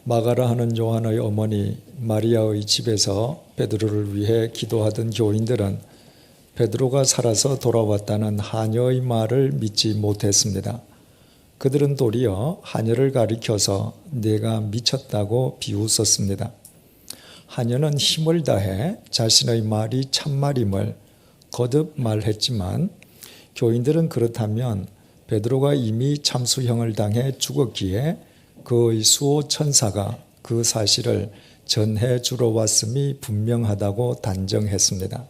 마가라 하는 요한의 어머니 마리아의 집에서 베드로를 위해 기도하던 교인들은 베드로가 살아서 돌아왔다는 하녀의 말을 믿지 못했습니다. 그들은 도리어 하녀를 가리켜서 내가 미쳤다고 비웃었습니다. 하녀는 힘을 다해 자신의 말이 참말임을 거듭 말했지만 교인들은 그렇다면 베드로가 이미 참수형을 당해 죽었기에 그의 수호 천사가 그 사실을 전해 주러 왔음이 분명하다고 단정했습니다.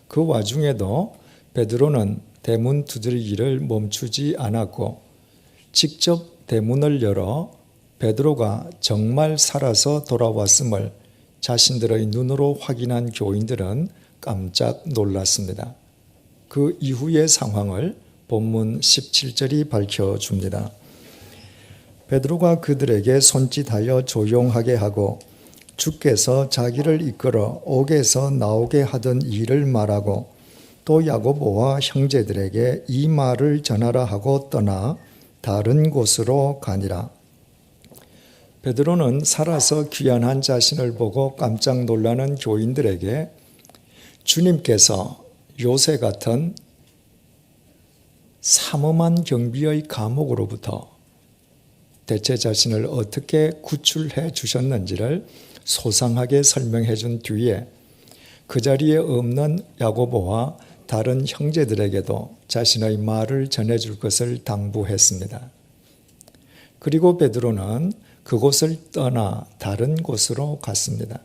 그 와중에도 베드로는 대문 두드리기를 멈추지 않았고 직접 대문을 열어 베드로가 정말 살아서 돌아왔음을 자신들의 눈으로 확인한 교인들은 깜짝 놀랐습니다. 그 이후의 상황을 본문 17절이 밝혀줍니다. 베드로가 그들에게 손짓하여 조용하게 하고 주께서 자기를 이끌어 옥에서 나오게 하던 일을 말하고 또 야고보와 형제들에게 이 말을 전하라 하고 떠나 다른 곳으로 가니라. 베드로는 살아서 귀환한 자신을 보고 깜짝 놀라는 교인들에게 주님께서 요새 같은 삼엄한 경비의 감옥으로부터 대체 자신을 어떻게 구출해 주셨는지를 소상하게 설명해 준 뒤에 그 자리에 없는 야고보와 다른 형제들에게도 자신의 말을 전해줄 것을 당부했습니다. 그리고 베드로는 그곳을 떠나 다른 곳으로 갔습니다.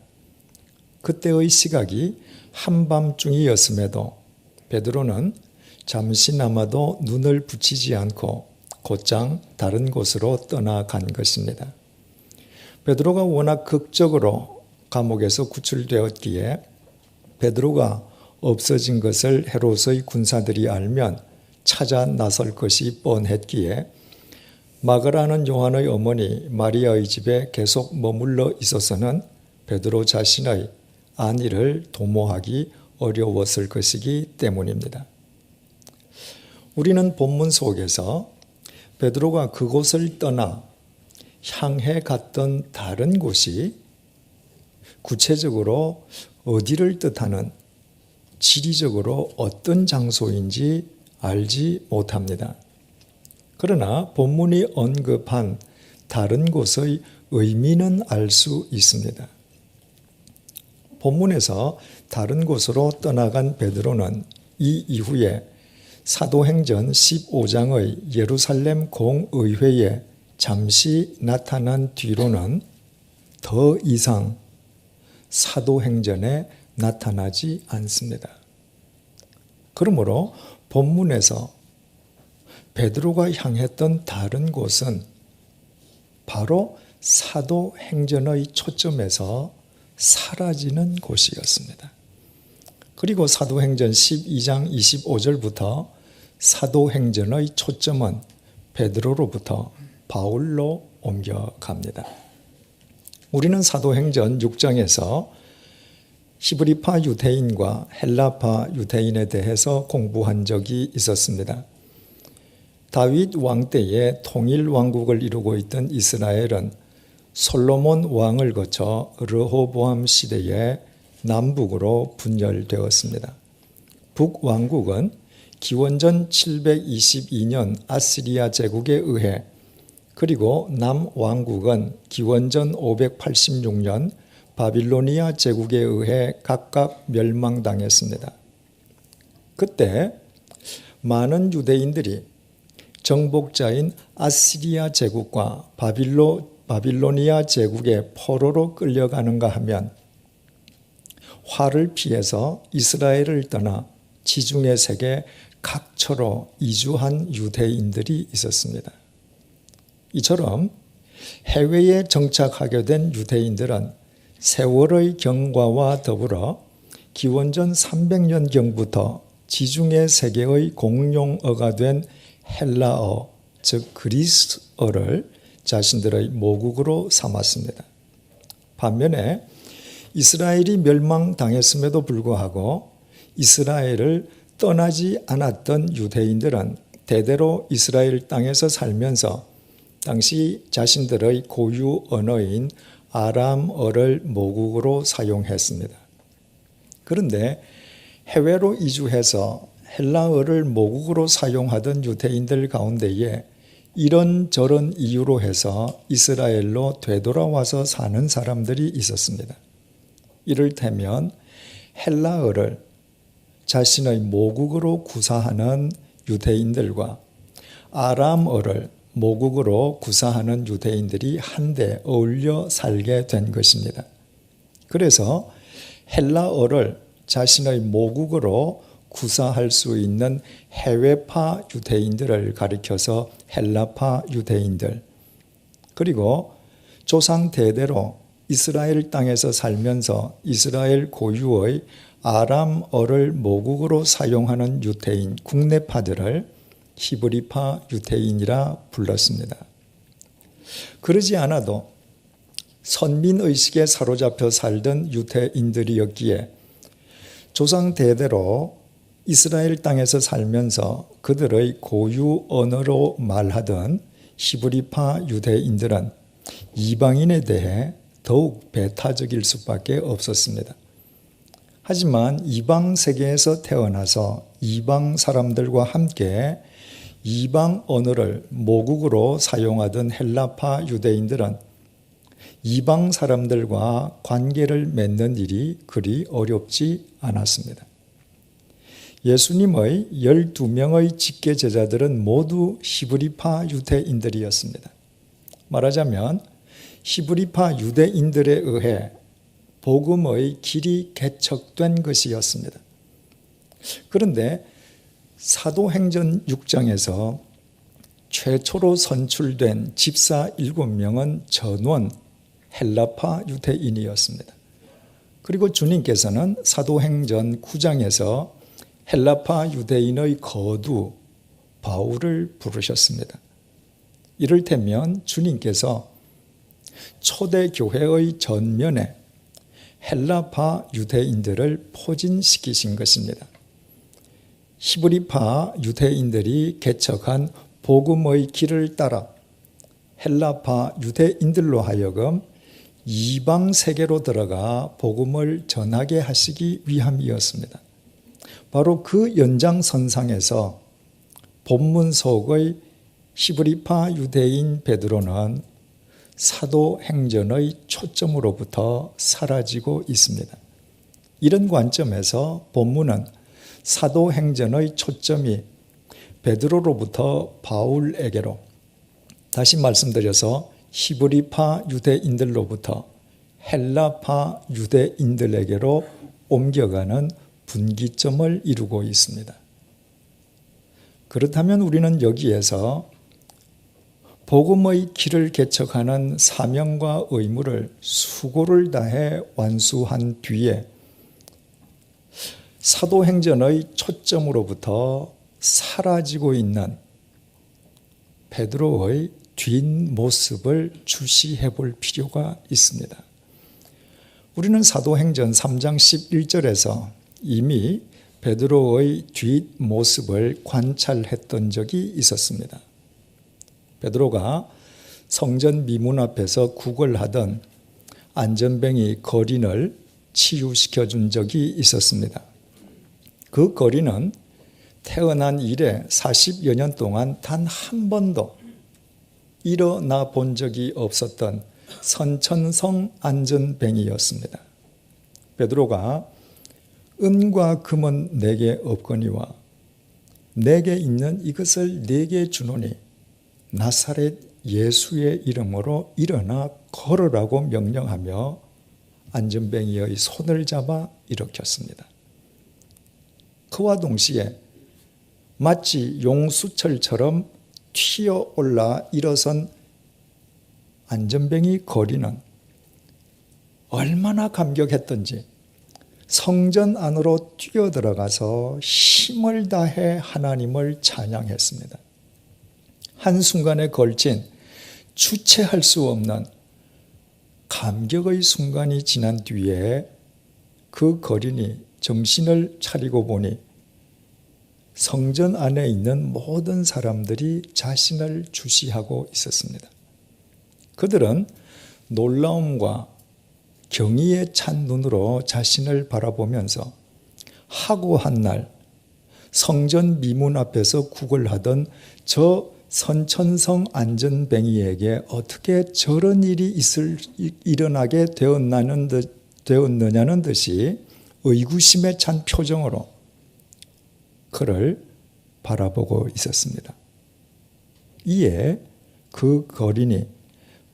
그때의 시각이 한밤중이었음에도 베드로는 잠시나마도 눈을 붙이지 않고 곧장 다른 곳으로 떠나간 것입니다. 베드로가 워낙 극적으로 감옥에서 구출되었기에 베드로가 없어진 것을 헤롯의 군사들이 알면 찾아 나설 것이 뻔했기에 마가라는 요한의 어머니 마리아의 집에 계속 머물러 있어서는 베드로 자신의 안위를 도모하기 어려웠을 것이기 때문입니다. 우리는 본문 속에서 베드로가 그곳을 떠나 향해 갔던 다른 곳이 구체적으로 어디를 뜻하는 지리적으로 어떤 장소인지 알지 못합니다. 그러나 본문이 언급한 다른 곳의 의미는 알 수 있습니다. 본문에서 다른 곳으로 떠나간 베드로는 이 이후에 사도행전 15장의 예루살렘 공의회에 잠시 나타난 뒤로는 더 이상 사도행전에 나타나지 않습니다. 그러므로 본문에서 베드로가 향했던 다른 곳은 바로 사도행전의 초점에서 사라지는 곳이었습니다. 그리고 사도행전 12장 25절부터 사도행전의 초점은 베드로로부터 바울로 옮겨갑니다. 우리는 사도행전 6장에서 히브리파 유대인과 헬라파 유대인에 대해서 공부한 적이 있었습니다. 다윗 왕 때에 통일 왕국을 이루고 있던 이스라엘은 솔로몬 왕을 거쳐 르호보암 시대에 남북으로 분열되었습니다. 북왕국은 기원전 722년 아시리아 제국에 의해 그리고 남왕국은 기원전 586년 바빌로니아 제국에 의해 각각 멸망당했습니다. 그때 많은 유대인들이 정복자인 아시리아 제국과 바빌로니아 제국의 포로로 끌려가는가 하면 화를 피해서 이스라엘을 떠나 지중해 세계 각처로 이주한 유대인들이 있었습니다. 이처럼 해외에 정착하게 된 유대인들은 세월의 경과와 더불어 기원전 300년경부터 지중해 세계의 공용어가 된 헬라어, 즉 그리스어를 자신들의 모국으로 삼았습니다. 반면에 이스라엘이 멸망당했음에도 불구하고 이스라엘을 떠나지 않았던 유대인들은 대대로 이스라엘 땅에서 살면서 당시 자신들의 고유 언어인 아람어를 모국어로 사용했습니다. 그런데 해외로 이주해서 헬라어를 모국어로 사용하던 유대인들 가운데에 이런저런 이유로 해서 이스라엘로 되돌아와서 사는 사람들이 있었습니다. 이를테면 헬라어를 자신의 모국어로 구사하는 유대인들과 아람어를 모국어로 구사하는 유대인들이 한데 어울려 살게 된 것입니다. 그래서 헬라어를 자신의 모국어로 구사할 수 있는 해외파 유대인들을 가리켜서 헬라파 유대인들, 그리고 조상 대대로 이스라엘 땅에서 살면서 이스라엘 고유의 아람어를 모국어로 사용하는 유대인, 국내파들을 히브리파 유대인이라 불렀습니다. 그러지 않아도 선민의식에 사로잡혀 살던 유대인들이었기에 조상 대대로 이스라엘 땅에서 살면서 그들의 고유 언어로 말하던 히브리파 유대인들은 이방인에 대해 더욱 배타적일 수밖에 없었습니다. 하지만 이방 세계에서 태어나서 이방 사람들과 함께 이방 언어를 모국어로 사용하던 헬라파 유대인들은 이방 사람들과 관계를 맺는 일이 그리 어렵지 않았습니다. 예수님의 12명의 직계 제자들은 모두 히브리파 유대인들이었습니다. 말하자면 히브리파 유대인들에 의해 복음의 길이 개척된 것이었습니다. 그런데 사도행전 6장에서 최초로 선출된 집사 7명은 전원 헬라파 유대인이었습니다. 그리고 주님께서는 사도행전 9장에서 헬라파 유대인의 거두 바울을 부르셨습니다. 이를테면 주님께서 초대교회의 전면에 헬라파 유대인들을 포진시키신 것입니다. 히브리파 유대인들이 개척한 복음의 길을 따라 헬라파 유대인들로 하여금 이방 세계로 들어가 복음을 전하게 하시기 위함이었습니다. 바로 그 연장선상에서 본문 속의 히브리파 유대인 베드로는 사도행전의 초점으로부터 사라지고 있습니다. 이런 관점에서 본문은 사도행전의 초점이 베드로로부터 바울에게로, 다시 말씀드려서 히브리파 유대인들로부터 헬라파 유대인들에게로 옮겨가는 분기점을 이루고 있습니다. 그렇다면 우리는 여기에서 복음의 길을 개척하는 사명과 의무를 수고를 다해 완수한 뒤에 사도행전의 초점으로부터 사라지고 있는 베드로의 뒷모습을 주시해 볼 필요가 있습니다. 우리는 사도행전 3장 11절에서 이미 베드로의 뒷모습을 관찰했던 적이 있었습니다. 베드로가 성전 미문 앞에서 구걸하던 안전뱅이 거린을 치유시켜 준 적이 있었습니다. 그 거린은 태어난 이래 40여 년 동안 단 한 번도 일어나 본 적이 없었던 선천성 안전뱅이였습니다. 베드로가 은과 금은 내게 없거니와 내게 있는 이것을 내게 주노니 나사렛 예수의 이름으로 일어나 걸으라고 명령하며 안전뱅이의 손을 잡아 일으켰습니다. 그와 동시에 마치 용수철처럼 튀어올라 일어선 안전뱅이 거리는 얼마나 감격했던지 성전 안으로 뛰어들어가서 힘을 다해 하나님을 찬양했습니다. 한순간에 걸친 주체할 수 없는 감격의 순간이 지난 뒤에 그 거린이 정신을 차리고 보니 성전 안에 있는 모든 사람들이 자신을 주시하고 있었습니다. 그들은 놀라움과 경의에 찬 눈으로 자신을 바라보면서 하고한 날 성전 미문 앞에서 구걸하던 저 선천성 안전뱅이에게 어떻게 저런 일이 일어나게 되었느냐는 듯이 의구심에 찬 표정으로 그를 바라보고 있었습니다. 이에 그 거린이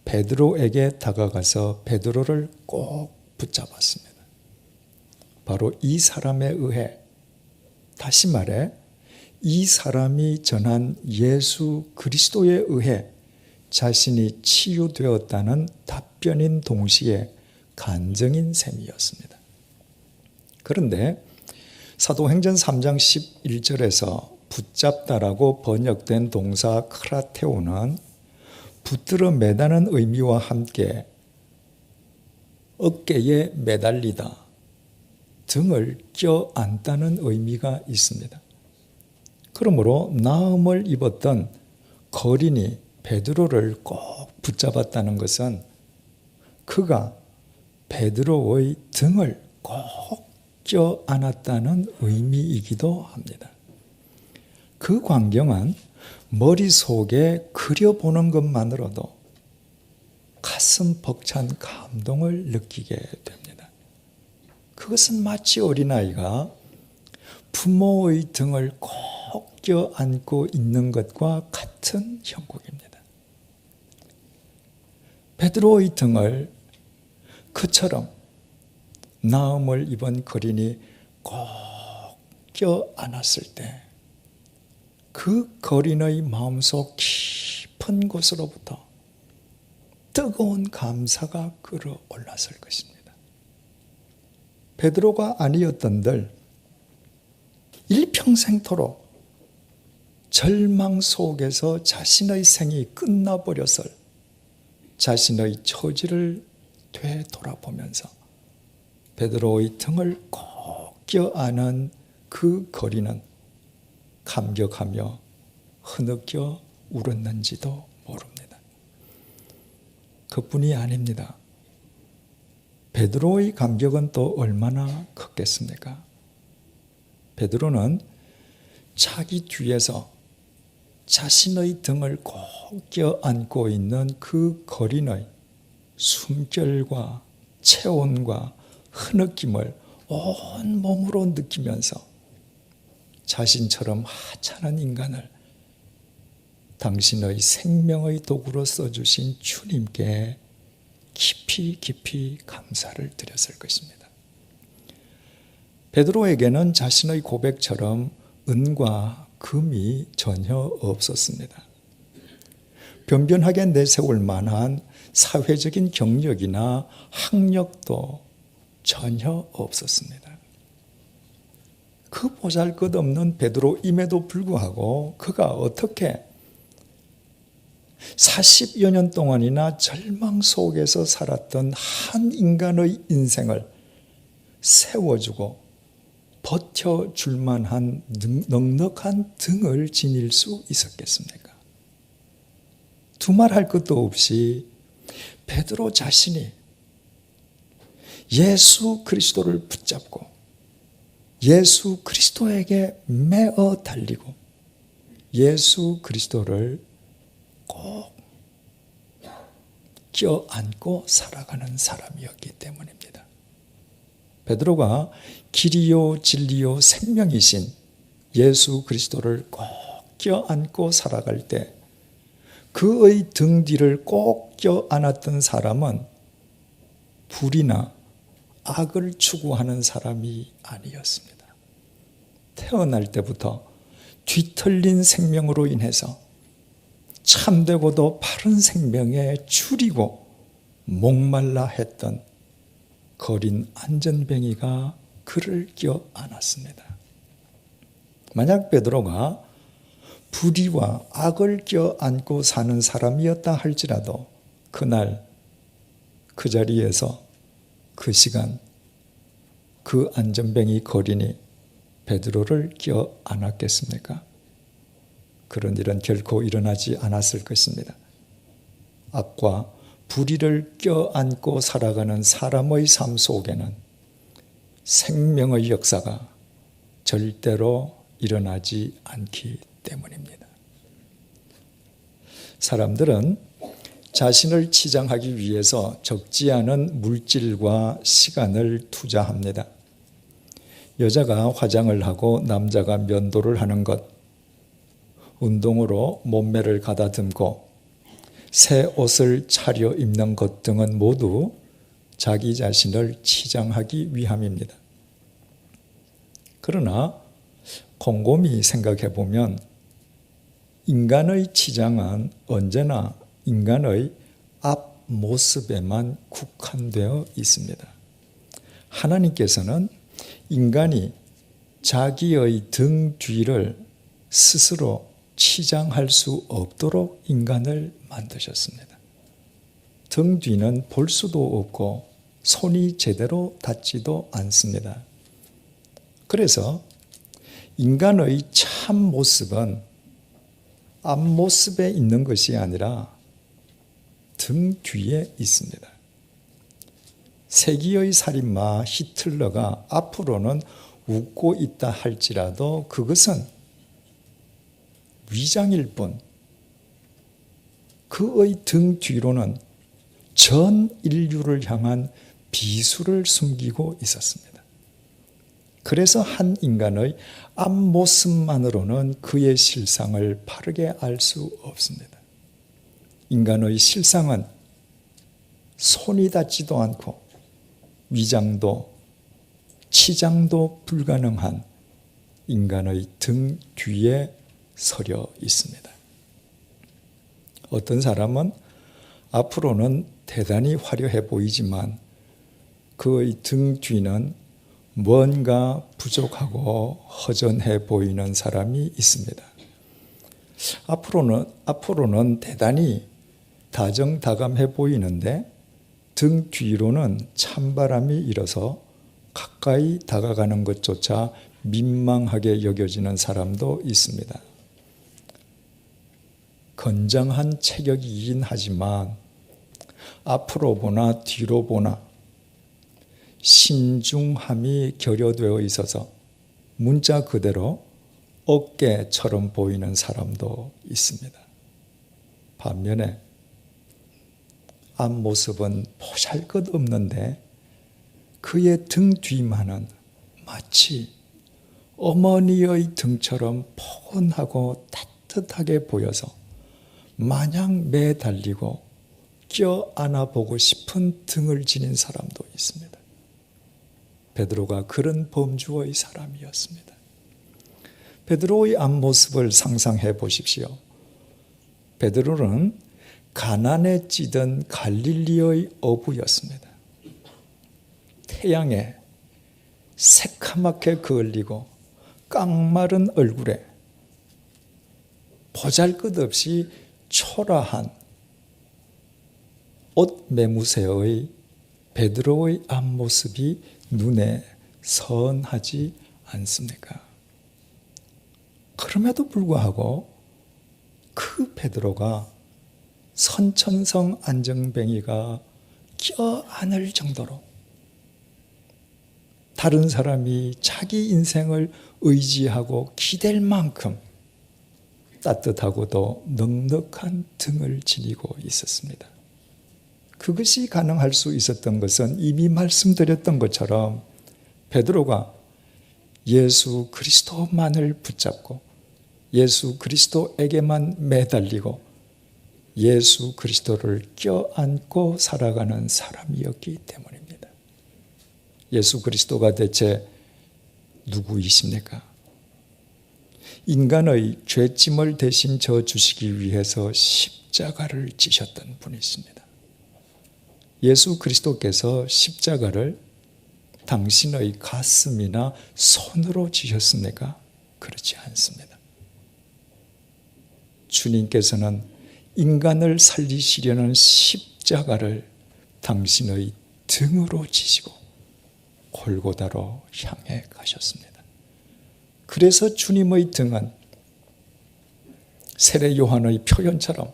베드로에게 다가가서 베드로를 꼭 붙잡았습니다. 바로 이 사람에 의해, 다시 말해 이 사람이 전한 예수 그리스도에 의해 자신이 치유되었다는 답변인 동시에 간증인 셈이었습니다. 그런데 사도행전 3장 11절에서 붙잡다라고 번역된 동사 크라테오는 붙들어 매다는 의미와 함께 어깨에 매달리다, 등을 껴안다는 의미가 있습니다. 그러므로 나음을 입었던 거린이 베드로를 꼭 붙잡았다는 것은 그가 베드로의 등을 꼭 껴안았다는 의미이기도 합니다. 그 광경은 머릿속에 그려보는 것만으로도 가슴 벅찬 감동을 느끼게 됩니다. 그것은 마치 어린아이가 부모의 등을 꼭 껴안고 있는 것과 같은 형국입니다. 베드로의 등을 그처럼 나음을 입은 거린이 꼭 껴안았을 때 그 거린의 마음속 깊은 곳으로부터 뜨거운 감사가 끌어올랐을 것입니다. 베드로가 아니었던들 일평생토록 절망 속에서 자신의 생이 끝나버렸을 자신의 처지를 되돌아보면서 베드로의 등을 꼭 껴안은 그 거린은 감격하며 흐느껴 울었는지도 모릅니다. 그뿐이 아닙니다. 베드로의 감격은 또 얼마나 컸겠습니까? 베드로는 자기 뒤에서 자신의 등을 꼭 껴안고 있는 그 거린의 숨결과 체온과 흐느낌을 온 몸으로 느끼면서 자신처럼 하찮은 인간을 당신의 생명의 도구로 써주신 주님께 깊이 깊이 감사를 드렸을 것입니다. 베드로에게는 자신의 고백처럼 은과 금이 전혀 없었습니다. 변변하게 내세울 만한 사회적인 경력이나 학력도 전혀 없었습니다. 그 보잘것없는 베드로임에도 불구하고 그가 어떻게 40여 년 동안이나 절망 속에서 살았던 한 인간의 인생을 세워주고 버텨줄 만한 넉넉한 등을 지닐 수 있었겠습니까? 두말할 것도 없이 베드로 자신이 예수 그리스도를 붙잡고 예수 그리스도에게 매어 달리고 예수 그리스도를 꼭 껴안고 살아가는 사람이었기 때문입니다. 베드로가 길이요 진리요 생명이신 예수 그리스도를 꼭 껴안고 살아갈 때 그의 등 뒤를 꼭 껴안았던 사람은 불이나 악을 추구하는 사람이 아니었습니다. 태어날 때부터 뒤틀린 생명으로 인해서 참되고도 바른 생명에 줄이고 목말라 했던 거린 안전뱅이가 그를 껴안았습니다. 만약 베드로가 불의와 악을 껴안고 사는 사람이었다 할지라도 그날 그 자리에서 그 시간 그 안전뱅이 거린이 베드로를 껴안았겠습니까? 그런 일은 결코 일어나지 않았을 것입니다. 악과 불의를 껴안고 살아가는 사람의 삶 속에는 생명의 역사가 절대로 일어나지 않기 때문입니다. 사람들은 자신을 치장하기 위해서 적지 않은 물질과 시간을 투자합니다. 여자가 화장을 하고 남자가 면도를 하는 것, 운동으로 몸매를 가다듬고 새 옷을 차려 입는 것 등은 모두 자기 자신을 치장하기 위함입니다. 그러나 곰곰이 생각해 보면 인간의 치장은 언제나 인간의 앞모습에만 국한되어 있습니다. 하나님께서는 인간이 자기의 등 뒤를 스스로 치장할 수 없도록 인간을 만드셨습니다. 등 뒤는 볼 수도 없고 손이 제대로 닿지도 않습니다. 그래서 인간의 참 모습은 앞모습에 있는 것이 아니라 등 뒤에 있습니다. 세기의 살인마 히틀러가 앞으로는 웃고 있다 할지라도 그것은 위장일 뿐, 그의 등 뒤로는 전 인류를 향한 비수를 숨기고 있었습니다. 그래서 한 인간의 앞모습만으로는 그의 실상을 바르게 알 수 없습니다. 인간의 실상은 손이 닿지도 않고 위장도 치장도 불가능한 인간의 등 뒤에 서려 있습니다. 어떤 사람은 앞으로는 대단히 화려해 보이지만 그의 등 뒤는 뭔가 부족하고 허전해 보이는 사람이 있습니다. 앞으로는 대단히 다정다감해 보이는데 등 뒤로는 찬바람이 일어서 가까이 다가가는 것조차 민망하게 여겨지는 사람도 있습니다. 건장한 체격이긴 하지만 앞으로 보나 뒤로 보나 신중함이 결여되어 있어서 문자 그대로 어깨처럼 보이는 사람도 있습니다. 반면에 앞모습은 보잘것없는데 그의 등 뒤만은 마치 어머니의 등처럼 포근하고 따뜻하게 보여서 마냥 매달리고 껴안아 보고 싶은 등을 지닌 사람도 있습니다. 베드로가 그런 범주의 사람이었습니다. 베드로의 앞모습을 상상해 보십시오. 베드로는 가난에 찌든 갈릴리의 어부였습니다. 태양에 새카맣게 그을리고 깡마른 얼굴에 보잘것없이 초라한 옷 매무새의 베드로의 앞모습이 눈에 선하지 않습니까? 그럼에도 불구하고 그 베드로가 선천성 안정뱅이가 껴안을 정도로 다른 사람이 자기 인생을 의지하고 기댈 만큼 따뜻하고도 넉넉한 등을 지니고 있었습니다. 그것이 가능할 수 있었던 것은 이미 말씀드렸던 것처럼 베드로가 예수 그리스도만을 붙잡고 예수 그리스도에게만 매달리고 예수 그리스도를 껴안고 살아가는 사람이었기 때문입니다. 예수 그리스도가 대체 누구이십니까? 인간의 죄짐을 대신 져주시기 위해서 십자가를 지셨던 분이십니다. 예수 그리스도께서 십자가를 당신의 가슴이나 손으로 지셨습니까? 그렇지 않습니다. 주님께서는 인간을 살리시려는 십자가를 당신의 등으로 지시고 골고다로 향해 가셨습니다. 그래서 주님의 등은 세례 요한의 표현처럼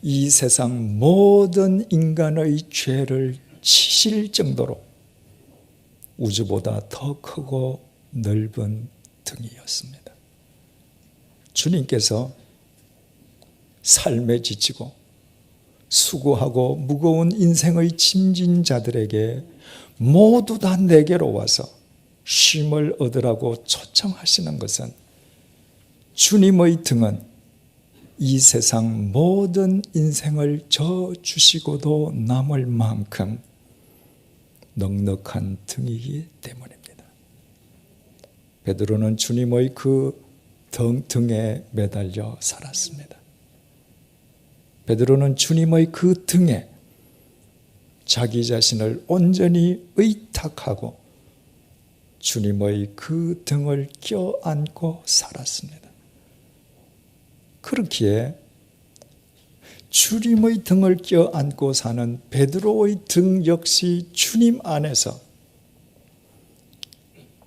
이 세상 모든 인간의 죄를 치실 정도로 우주보다 더 크고 넓은 등이었습니다. 주님께서 삶에 지치고 수고하고 무거운 인생의 짐진 자들에게 모두 다 내게로 와서 쉼을 얻으라고 초청하시는 것은 주님의 등은 이 세상 모든 인생을 져주시고도 남을 만큼 넉넉한 등이기 때문입니다. 베드로는 주님의 그 등에 매달려 살았습니다. 베드로는 주님의 그 등에 자기 자신을 온전히 의탁하고 주님의 그 등을 껴안고 살았습니다. 그렇기에 주님의 등을 껴안고 사는 베드로의 등 역시 주님 안에서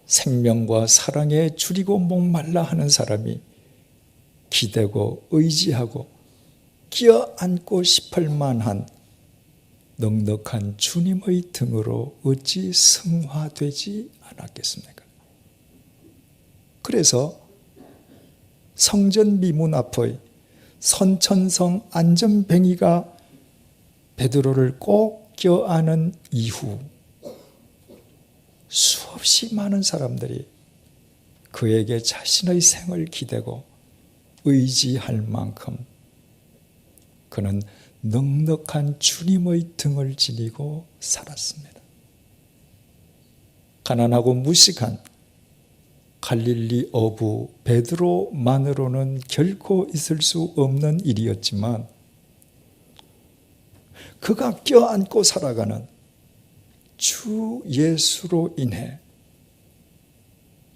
생명과 사랑에 줄이고 목말라 하는 사람이 기대고 의지하고 껴안고 싶을 만한 넉넉한 주님의 등으로 어찌 승화되지 않았겠습니까? 그래서 성전 미문 앞의 선천성 안전뱅이가 베드로를 꼭 껴안은 이후 수없이 많은 사람들이 그에게 자신의 생을 기대고 의지할 만큼 그는 넉넉한 주님의 등을 지니고 살았습니다. 가난하고 무식한 갈릴리 어부 베드로만으로는 결코 있을 수 없는 일이었지만 그가 껴안고 살아가는 주 예수로 인해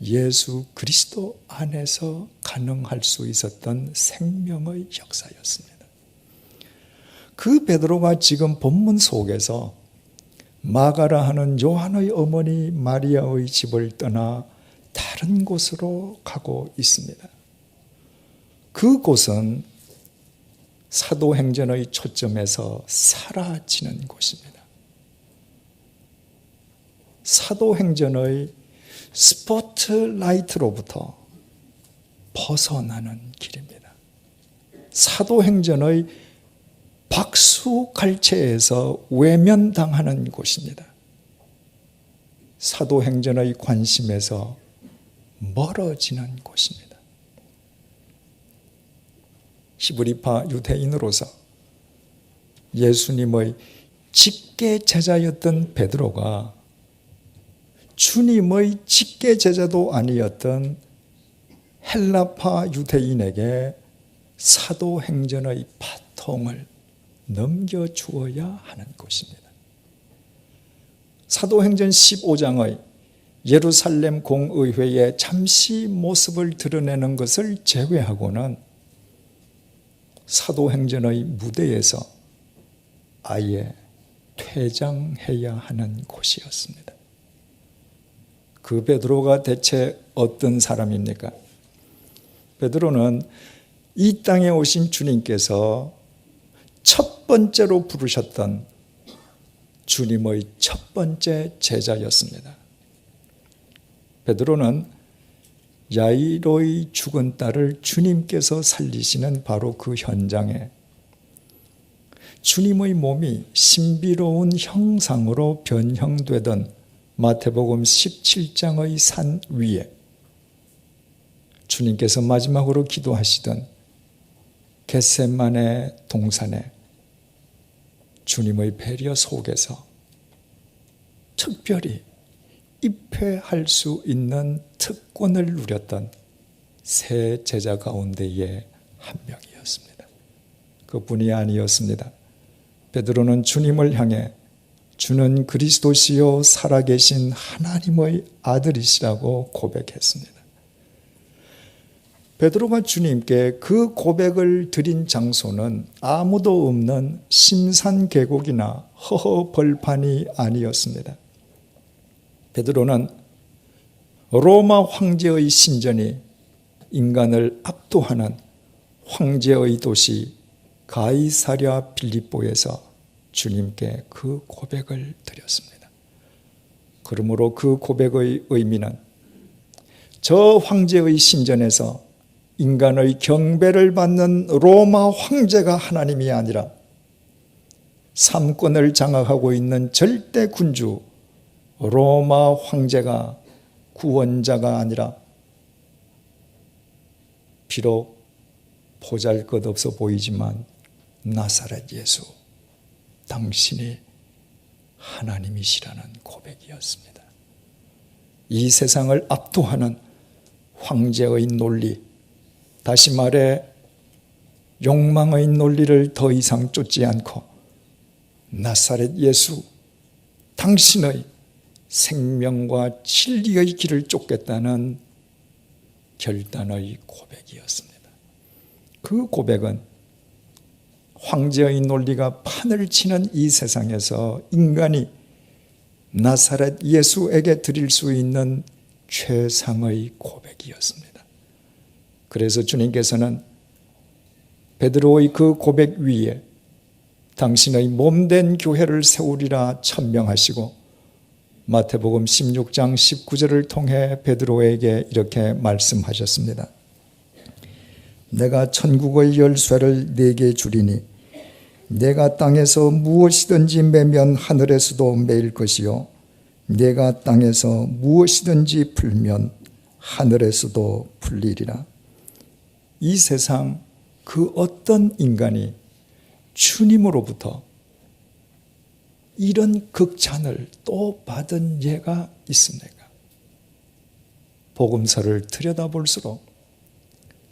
예수 그리스도 안에서 가능할 수 있었던 생명의 역사였습니다. 그 베드로가 지금 본문 속에서 마가라 하는 요한의 어머니 마리아의 집을 떠나 다른 곳으로 가고 있습니다. 그곳은 사도행전의 초점에서 사라지는 곳입니다. 사도행전의 스포트라이트로부터 벗어나는 길입니다. 사도행전의 박수갈채에서 외면당하는 곳입니다. 사도행전의 관심에서 멀어지는 곳입니다. 히브리파 유대인으로서 예수님의 직계 제자였던 베드로가 주님의 직계 제자도 아니었던 헬라파 유대인에게 사도행전의 바통을 넘겨주어야 하는 것입니다. 사도행전 15장의 예루살렘 공의회에 잠시 모습을 드러내는 것을 제외하고는 사도행전의 무대에서 아예 퇴장해야 하는 곳이었습니다. 그 베드로가 대체 어떤 사람입니까? 베드로는 이 땅에 오신 주님께서 첫 번째로 부르셨던 주님의 첫 번째 제자였습니다. 베드로는 야이로의 죽은 딸을 주님께서 살리시는 바로 그 현장에 주님의 몸이 신비로운 형상으로 변형되던 마태복음 17장의 산 위에 주님께서 마지막으로 기도하시던 겟세마네 동산에 주님의 배려 속에서 특별히 입회할 수 있는 특권을 누렸던 세 제자 가운데의 한 명이었습니다. 그뿐이 아니었습니다. 베드로는 주님을 향해 주는 그리스도시요 살아계신 하나님의 아들이시라고 고백했습니다. 베드로가 주님께 그 고백을 드린 장소는 아무도 없는 심산계곡이나 허허벌판이 아니었습니다. 베드로는 로마 황제의 신전이 인간을 압도하는 황제의 도시 가이사랴 빌립보에서 주님께 그 고백을 드렸습니다. 그러므로 그 고백의 의미는 저 황제의 신전에서 인간의 경배를 받는 로마 황제가 하나님이 아니라 삼권을 장악하고 있는 절대 군주 로마 황제가 구원자가 아니라 비록 보잘것없어 보이지만 나사렛 예수, 당신이 하나님이시라는 고백이었습니다. 이 세상을 압도하는 황제의 논리, 다시 말해 욕망의 논리를 더 이상 쫓지 않고 나사렛 예수, 당신의 생명과 진리의 길을 쫓겠다는 결단의 고백이었습니다. 그 고백은 황제의 논리가 판을 치는 이 세상에서 인간이 나사렛 예수에게 드릴 수 있는 최상의 고백이었습니다. 그래서 주님께서는 베드로의 그 고백 위에 당신의 몸된 교회를 세우리라 천명하시고 마태복음 16장 19절을 통해 베드로에게 이렇게 말씀하셨습니다. 내가 천국의 열쇠를 네게 주리니 내가 땅에서 무엇이든지 매면 하늘에서도 매일 것이요 내가 땅에서 무엇이든지 풀면 하늘에서도 풀리리라. 이 세상 그 어떤 인간이 주님으로부터 이런 극찬을 또 받은 예가 있습니까? 복음서를 들여다볼수록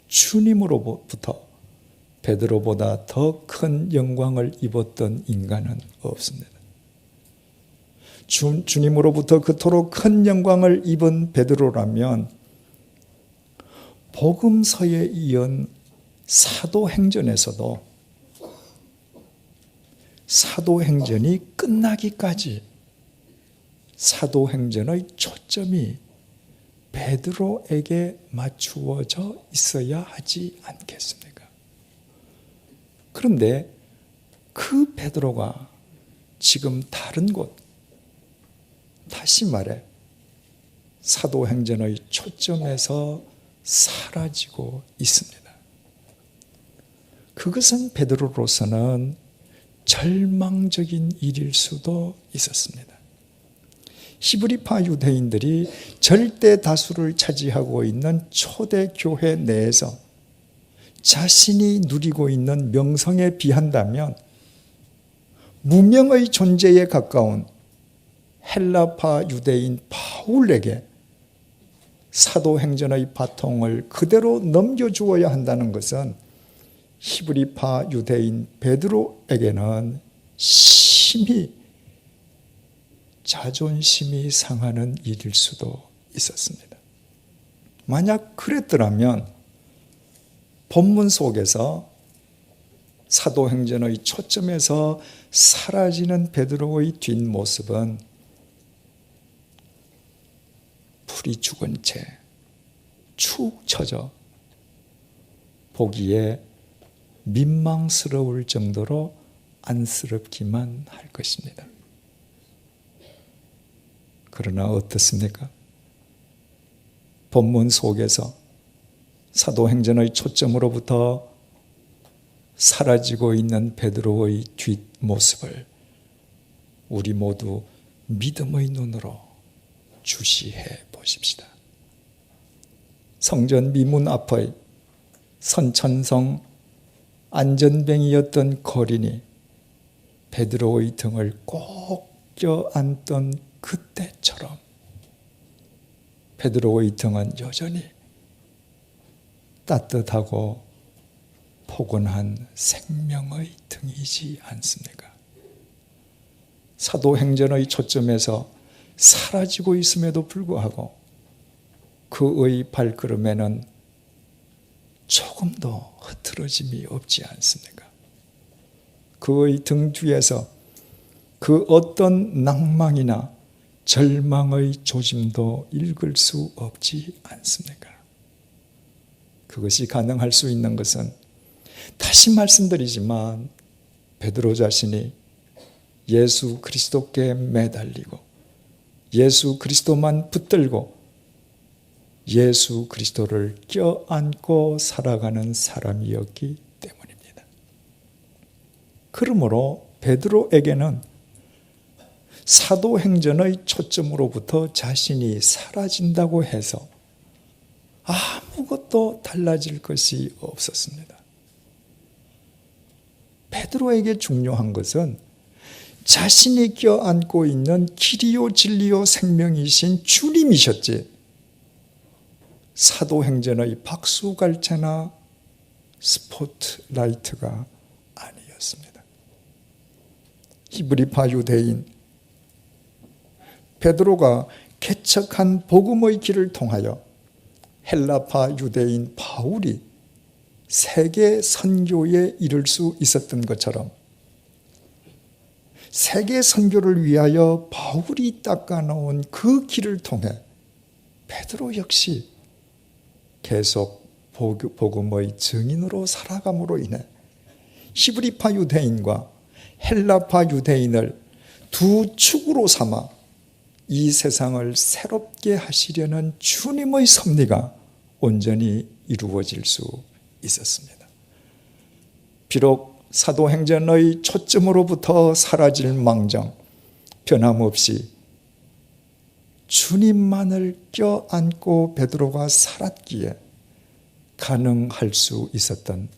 주님으로부터 베드로보다 더 큰 영광을 입었던 인간은 없습니다. 주님으로부터 그토록 큰 영광을 입은 베드로라면 복음서에 이은 사도행전에서도 사도행전이 끝나기까지 사도행전의 초점이 베드로에게 맞추어져 있어야 하지 않겠습니까? 그런데 그 베드로가 지금 다른 곳, 다시 말해 사도행전의 초점에서 사라지고 있습니다. 그것은 베드로로서는 절망적인 일일 수도 있었습니다. 히브리파 유대인들이 절대 다수를 차지하고 있는 초대 교회 내에서 자신이 누리고 있는 명성에 비한다면 무명의 존재에 가까운 헬라파 유대인 바울에게 사도행전의 바통을 그대로 넘겨주어야 한다는 것은 히브리파 유대인 베드로에게는 심히 자존심이 상하는 일일 수도 있었습니다. 만약 그랬더라면 본문 속에서 사도행전의 초점에서 사라지는 베드로의 뒷모습은 풀이 죽은 채 축 처져 보기에 민망스러울 정도로 안쓰럽기만 할 것입니다. 그러나 어떻습니까? 본문 속에서 사도행전의 초점으로부터 사라지고 있는 베드로의 뒷모습을 우리 모두 믿음의 눈으로 주시해 보십시다. 성전 미문 앞의 선천성 안전뱅이였던 거린이 베드로의 등을 꼭 껴안던 그때처럼 베드로의 등은 여전히 따뜻하고 포근한 생명의 등이지 않습니까? 사도행전의 초점에서 사라지고 있음에도 불구하고 그의 발걸음에는 조금도 흐트러짐이 없지 않습니까? 그의 등 뒤에서 그 어떤 낭망이나 절망의 조짐도 읽을 수 없지 않습니까? 그것이 가능할 수 있는 것은 다시 말씀드리지만 베드로 자신이 예수 그리스도께 매달리고 예수 그리스도만 붙들고 예수 그리스도를 껴안고 살아가는 사람이었기 때문입니다. 그러므로 베드로에게는 사도행전의 초점으로부터 자신이 사라진다고 해서 아무것도 달라질 것이 없었습니다. 베드로에게 중요한 것은 자신이 껴안고 있는 길이요 진리요 생명이신 주님이셨지 사도행전의 박수갈채나 스포트라이트가 아니었습니다. 히브리파 유대인 베드로가 개척한 복음의 길을 통하여 헬라파 유대인 바울이 세계 선교에 이를 수 있었던 것처럼 세계 선교를 위하여 바울이 닦아놓은 그 길을 통해 베드로 역시 계속 복음의 증인으로 살아감으로 인해 히브리파 유대인과 헬라파 유대인을 두 축으로 삼아 이 세상을 새롭게 하시려는 주님의 섭리가 온전히 이루어질 수 있었습니다. 비록 사도행전의 초점으로부터 사라질 망정 변함없이 주님만을 껴안고 베드로가 살았기에 가능할 수 있었던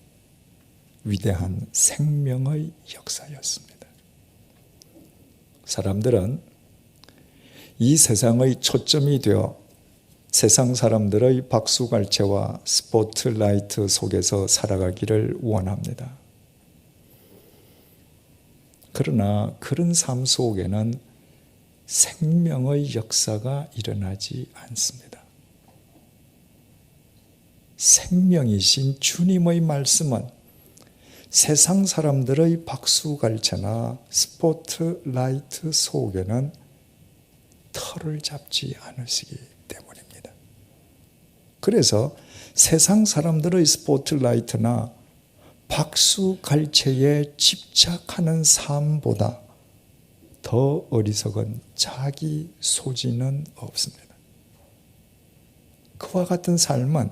위대한 생명의 역사였습니다. 사람들은 이 세상의 초점이 되어 세상 사람들의 박수갈채와 스포트라이트 속에서 살아가기를 원합니다. 그러나 그런 삶 속에는 생명의 역사가 일어나지 않습니다. 생명이신 주님의 말씀은 세상 사람들의 박수갈채나 스포트라이트 속에는 털을 잡지 않으시기 때문입니다. 그래서 세상 사람들의 스포트라이트나 박수갈채에 집착하는 삶보다 더 어리석은 자기 소지는 없습니다. 그와 같은 삶은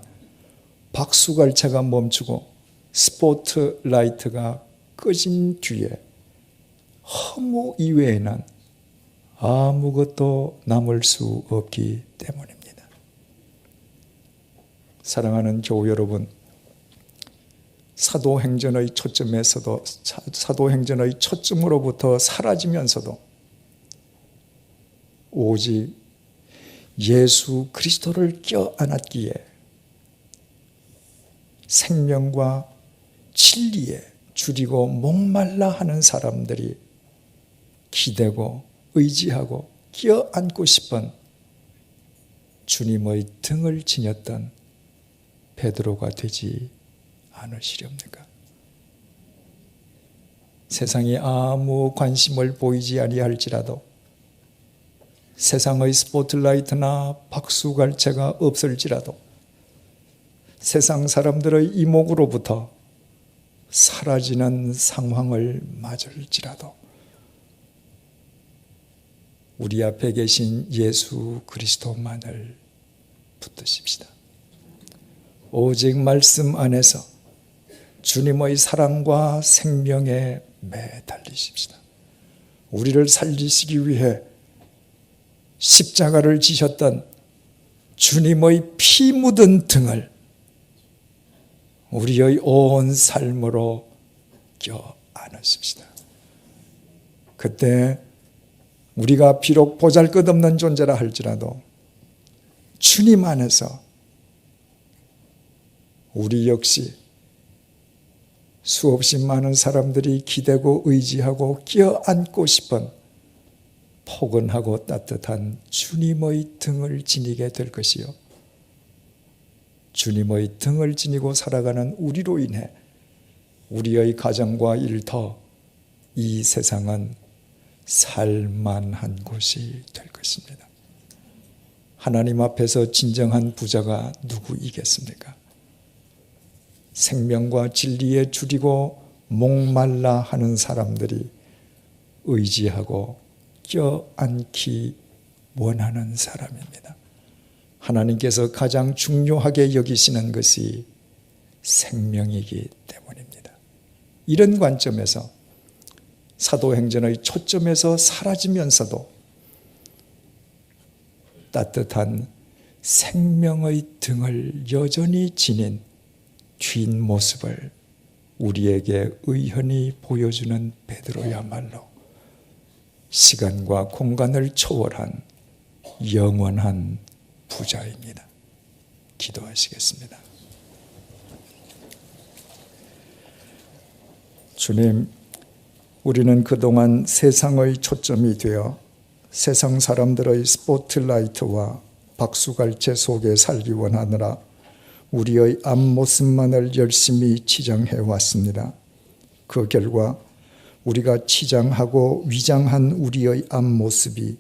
박수갈채가 멈추고 스포트라이트가 꺼진 뒤에 허무 이외에는 아무것도 남을 수 없기 때문입니다. 사랑하는 교우 여러분, 사도행전의 초점에서도 사도행전의 초점으로부터 사라지면서도 오직 예수 그리스도를 껴안았기에 생명과 진리에 줄이고 목말라 하는 사람들이 기대고 의지하고 껴안고 싶은 주님의 등을 지녔던 베드로가 되지 않으시렵니까? 세상이 아무 관심을 보이지 아니할지라도 세상의 스포트라이트나 박수갈채가 없을지라도 세상 사람들의 이목으로부터 사라지는 상황을 맞을지라도 우리 앞에 계신 예수 그리스도만을 붙드십시다. 오직 말씀 안에서 주님의 사랑과 생명에 매달리십시다. 우리를 살리시기 위해 십자가를 지셨던 주님의 피 묻은 등을 우리의 온 삶으로 껴안으십시다. 그때 우리가 비록 보잘것없는 존재라 할지라도 주님 안에서 우리 역시 수없이 많은 사람들이 기대고 의지하고 껴안고 싶은 포근하고 따뜻한 주님의 등을 지니게 될 것이요, 주님의 등을 지니고 살아가는 우리로 인해 우리의 가정과 일터, 이 세상은 살만한 곳이 될 것입니다. 하나님 앞에서 진정한 부자가 누구이겠습니까? 생명과 진리에 줄이고 목말라 하는 사람들이 의지하고 껴안기 원하는 사람입니다. 하나님께서 가장 중요하게 여기시는 것이 생명이기 때문입니다. 이런 관점에서 사도행전의 초점에서 사라지면서도 따뜻한 생명의 등을 여전히 지닌 뒷모습을 우리에게 의연히 보여주는 베드로야말로 시간과 공간을 초월한 영원한 부자입니다. 기도하시겠습니다. 주님, 우리는 그동안 세상의 초점이 되어 세상 사람들의 스포트라이트와 박수갈채 속에 살기 원하느라 우리의 앞모습만을 열심히 치장해 왔습니다. 그 결과 우리가 치장하고 위장한 우리의 앞모습이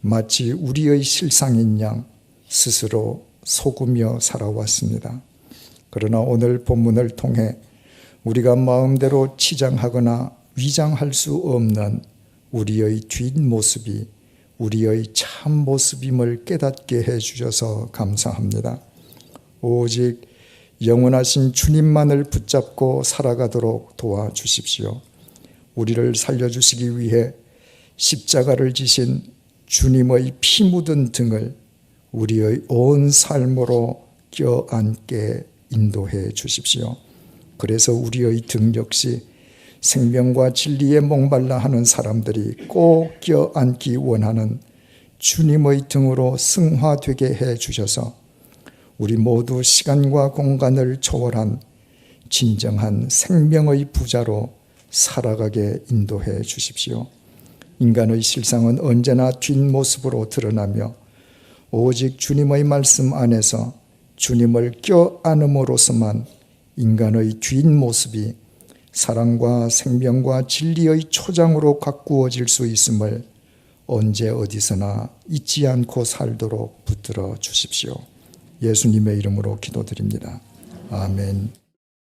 마치 우리의 실상인 양 스스로 속으며 살아왔습니다. 그러나 오늘 본문을 통해 우리가 마음대로 치장하거나 위장할 수 없는 우리의 뒷모습이 우리의 참모습임을 깨닫게 해주셔서 감사합니다. 오직 영원하신 주님만을 붙잡고 살아가도록 도와주십시오. 우리를 살려주시기 위해 십자가를 지신 주님의 피 묻은 등을 우리의 온 삶으로 껴안게 인도해 주십시오. 그래서 우리의 등 역시 생명과 진리에 목말라 하는 사람들이 꼭 껴안기 원하는 주님의 등으로 승화되게 해 주셔서 우리 모두 시간과 공간을 초월한 진정한 생명의 부자로 살아가게 인도해 주십시오. 인간의 실상은 언제나 뒷모습으로 드러나며 오직 주님의 말씀 안에서 주님을 껴안음으로써만 인간의 뒷모습이 사랑과 생명과 진리의 초장으로 가꾸어질 수 있음을 언제 어디서나 잊지 않고 살도록 붙들어 주십시오. 예수님의 이름으로 기도드립니다. 아멘.